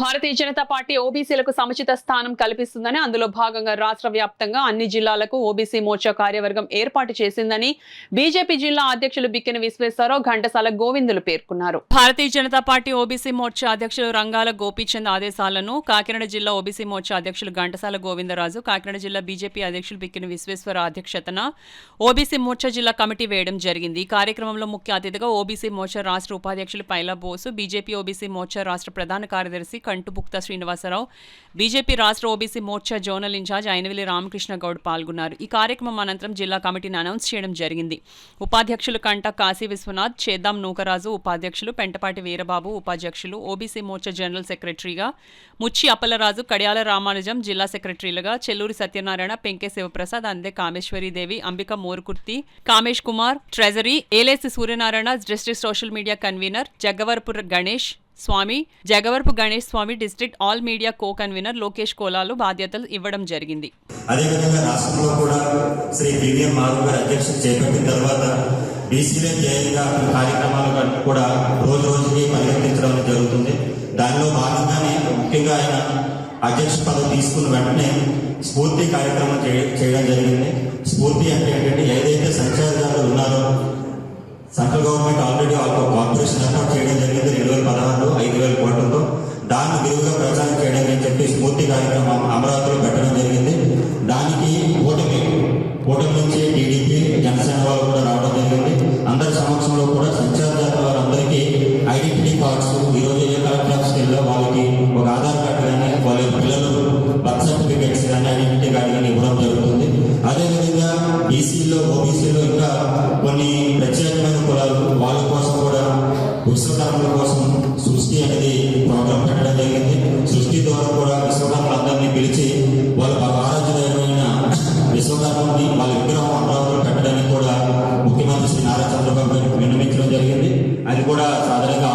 Bharatiya Janata party ఓబీసీలకు సముచిత స్థానం కల్పిస్తుందని అందులో భాగంగా రాష్ట్ర వ్యాప్తంగా అన్ని జిల్లాలకు ఓబీసీ మోర్చా కార్యవర్గం ఏర్పాటు చేసిందని బీజేపీ జిల్లా అధ్యక్షులు బిక్కిన విశ్వేశ్వరరావు ఘంటసాల గోవిందులు పేర్కొన్నారు. భారతీయ జనతా పార్టీ ఓబీసీ మోర్చా అధ్యక్షులు రంగాల గోపీచంద్ ఆదేశాలను కాకినాడ జిల్లా ఓబీసీ మోర్చా అధ్యక్షులు ఘంటసాల గోవిందరాజు, కాకినాడ జిల్లా బీజేపీ అధ్యక్షులు బిక్కిన విశ్వేశ్వరరావు అధ్యక్షతన ఓబీసీ మోర్చా జిల్లా కమిటీ వేయడం జరిగింది. ఈ కార్యక్రమంలో ముఖ్య అతిథిగా ఓబీసీ మోర్చా రాష్ట్ర ఉపాధ్యక్షులు పైలా బోసు, బీజేపీ ఓబీసీ మోర్చా రాష్ట్ర ప్రధాన కార్యదర్శి కంటుబుక్త శ్రీనివాసరావు, బీజేపీ రాష్ట్ర OBC Morcha zonal incharge Ainavilli Ramakrishna Goud పాల్గొన్నారు. ఈ కార్యక్రమం అనంతరం జిల్లా కమిటీని అనౌన్స్ చేయడం జరిగింది. ఉపాధ్యక్షులు కంట కాశీ విశ్వనాథ్, చేద్దాం నూకరాజు, ఉపాధ్యక్షులు పెంటపాటి వీరబాబు, ఉపాధ్యక్షులు ఓబీసీ మోర్చా జనరల్ సెక్రటరీగా ముచ్చి అప్పలరాజు, కడియాల రామానుజం, జిల్లా సెక్రటరీలుగా Chelluri Satyanarayana, Penke Sivaprasad, Ande Kameswaridevi, Ambika Morukurthi, Kamesh Kumar, treasury, Elesi Suryanarayana, district social media convener Jaggavarapu Ganesh Swamy, district all media co convener Lokesh కోలాలు బాధ్యతలు ఇవ్వడం జరిగింది. అదేవిధంగా రాష్ట్రంలో కూడా శ్రీ బివిఎం మాధవ్ గారు అధ్యక్షత చేపట్టిన తర్వాత బీసీలే ధ్యేయంగా కార్యక్రమాలు కూడా రోజు రోజుకి పరిగణించడం జరుగుతుంది. దానిలో భాగంగానే ముఖ్యంగా ఆయన అధ్యక్ష పదవి తీసుకున్న వెంటనే స్ఫూర్తి కార్యక్రమం చేయడం జరిగింది. స్ఫూర్తి అంటే ఏంటంటే ఏదైతే సంచారదారులు ఉన్నారో సెంట్రల్ గవర్నమెంట్ ఆల్రెడీ వాళ్ళకు కార్పొరేషన్ ఏర్పాటు చేయడం జరిగింది 2016లో 5,000 కోట్లతో. దాన్ని విరివిగా ప్రచారం చేయడం అని చెప్పి స్ఫూర్తి కార్యక్రమం అమరావతిలో పెట్టడం జరిగింది. దానికి కూటమి నుంచి టీడీపీ, జనసేన వాళ్ళు కూడా రావడం జరిగింది. అందరి సమక్షంలో కూడా సంచారదారుల వారందరికీ ఐడెంటిటీ కార్డ్స్ ఈరోజు ఏ కలెక్టర్ ఆఫీస్కి వెళ్ళో వాళ్ళకి ఒక ఆధార్ కార్డు కానీ వాళ్ళ పిల్లలు బర్త్ సర్టిఫికేట్స్ కానీ ఐడెంటిటీ కార్డు కానీ ఇవ్వడం జరుగుతుంది. అదేవిధంగా బీసీలో ఓబీసీలో ఇంకా కొన్ని ప్రత్యేకమైన కులాలు వాళ్ళ కోసం కూడా విశ్వకర్మల కోసం సృష్టి అనేది ప్రోగ్రాం పెట్టడం జరిగింది. సృష్టి ద్వారా కూడా విశ్వకర్మలందరినీ పిలిచి వాళ్ళ ఆరాధ్యమైన విశ్వకర్మని వాళ్ళ విగ్రహం అమరావతిలో పెట్టడానికి కూడా ముఖ్యమంత్రి శ్రీ నారా చంద్రబాబు గారికి విన్నవించడం జరిగింది. అది కూడా సాధారణంగా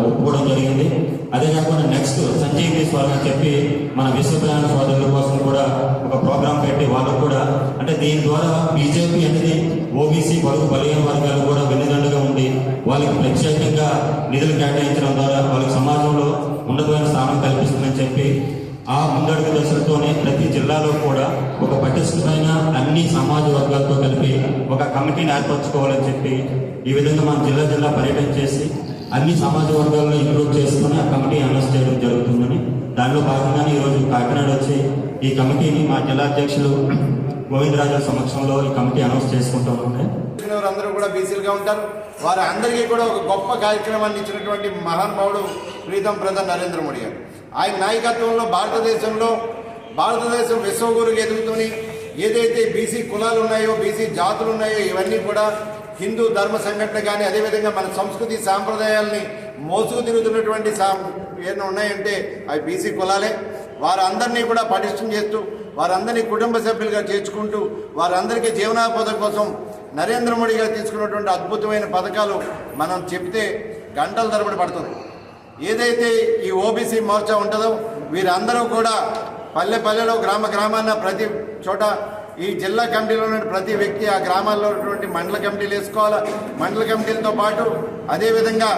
ఒప్పుకోవడం జరిగింది. అదే కాకుండా నెక్స్ట్ సంజయ్ ఈశ్వర్ అని చెప్పి మన విశ్వకర్మ సోదరుల కోసం కూడా ఒక ప్రోగ్రాం పెట్టి వాళ్ళకు కూడా అంటే దీని ద్వారా బీజేపీ అనేది ఓబీసీ బడుగు బలహీన వర్గాలు కూడా వెన్నుదండుగా ఉండి వాళ్ళకి ప్రత్యేకంగా నిధులు కేటాయించడం ద్వారా వాళ్ళకి సమాజంలో ఉన్నతమైన స్థానం కల్పిస్తుందని చెప్పి ఆ ముందడుగు దశలతోనే ప్రతి జిల్లాలో కూడా ఒక పటిష్టమైన అన్ని సమాజ వర్గాలతో కలిపి ఒక కమిటీని ఏర్పరచుకోవాలని చెప్పి ఈ విధంగా మన జిల్లా పర్యటన చేసి అన్ని సమాజ వర్గాల్లో ఇంక్లూడ్ చేసుకుని ఆ కమిటీ అనౌన్స్ చేయడం జరుగుతుందని దానిలో భాగంగానే ఈరోజు కాకినాడ వచ్చి ఈ కమిటీని మా జిల్లా అధ్యక్షులు గోవిందరాజు సమక్షంలో ఈ కమిటీ అనౌన్స్ చేసుకుంటూ ఉన్నాయి. అందరూ కూడా బీసీలుగా ఉంటారు. వారి అందరికీ కూడా ఒక గొప్ప కార్యక్రమాన్ని ఇచ్చినటువంటి మహానుభావుడు ప్రీతం ప్రధాని నరేంద్ర మోడీ గారు. ఆయన నాయకత్వంలో భారతదేశం విశ్వగురుగా ఎదుగుతూని ఏదైతే బీసీ కులాలు ఉన్నాయో, బీసీ జాతులు ఉన్నాయో ఇవన్నీ కూడా హిందూ ధర్మ సంఘటన కానీ అదేవిధంగా మన సంస్కృతి సాంప్రదాయాల్ని మోసుకు తిరుగుతున్నటువంటి ఏమైనా ఉన్నాయంటే అవి బీసీ కులాలే. వారందరినీ కూడా పటిష్టం చేస్తూ వారందరినీ కుటుంబ సభ్యులుగా చేర్చుకుంటూ వారందరికీ జీవనోపాధి కోసం నరేంద్ర మోడీ గారు తీసుకున్నటువంటి అద్భుతమైన పథకాలు మనం చెప్తే గంటల తరబడి పడుతుంది. ఏదైతే ఈ ఓబీసీ మోర్చా ఉంటుందో వీరందరూ కూడా పల్లెలో గ్రామాన్న ప్రతి చోట ఈ జిల్లా కమిటీలో ఉన్న ప్రతి వ్యక్తి ఆ గ్రామాల్లో ఉన్నటువంటి మండల కమిటీలు వేసుకోవాలా. మండల కమిటీలతో పాటు అదేవిధంగా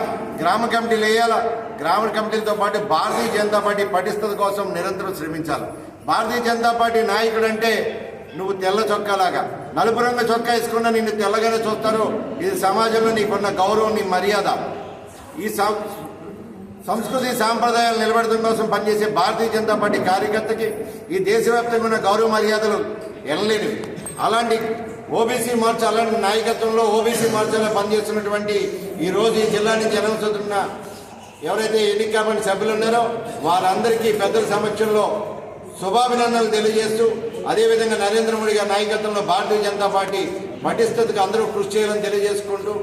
గ్రామ కమిటీలు వేయాలా. గ్రామ కమిటీలతో పాటు భారతీయ జనతా పార్టీ పటిష్టత కోసం నిరంతరం శ్రమించాలి. భారతీయ జనతా పార్టీ నాయకుడు అంటే నువ్వు తెల్ల చొక్కాలాగా నలుపు రంగు చొక్కా వేసుకున్నా నిన్ను తెల్లగానే చూస్తారు. ఇది సమాజంలో నీకున్న గౌరవం, నీ మర్యాద. ఈ సంస్కృతి సాంప్రదాయాలు నిలబెట్టడం కోసం పనిచేసే భారతీయ జనతా పార్టీ కార్యకర్తకి ఈ దేశవ్యాప్తంగా ఉన్న గౌరవ మర్యాదలు ఎనలేనివి. అలాంటి ఓబీసీ మోర్చా అలాంటి నాయకత్వంలో ఓబీసీ మోర్చాలో పనిచేస్తున్నటువంటి ఈరోజు ఈ జిల్లా నుంచి అనౌన్స్ అవుతున్న ఎవరైతే ఎన్నిక కాబడిన సభ్యులు ఉన్నారో వారందరికీ పెద్దల సమక్షంలో శుభాభినందనలు తెలియజేస్తూ అదేవిధంగా నరేంద్ర మోడీ గారి నాయకత్వంలో భారతీయ జనతా పార్టీ పటిష్టతకు అందరూ కృషి చేయాలని తెలియజేసుకుంటూ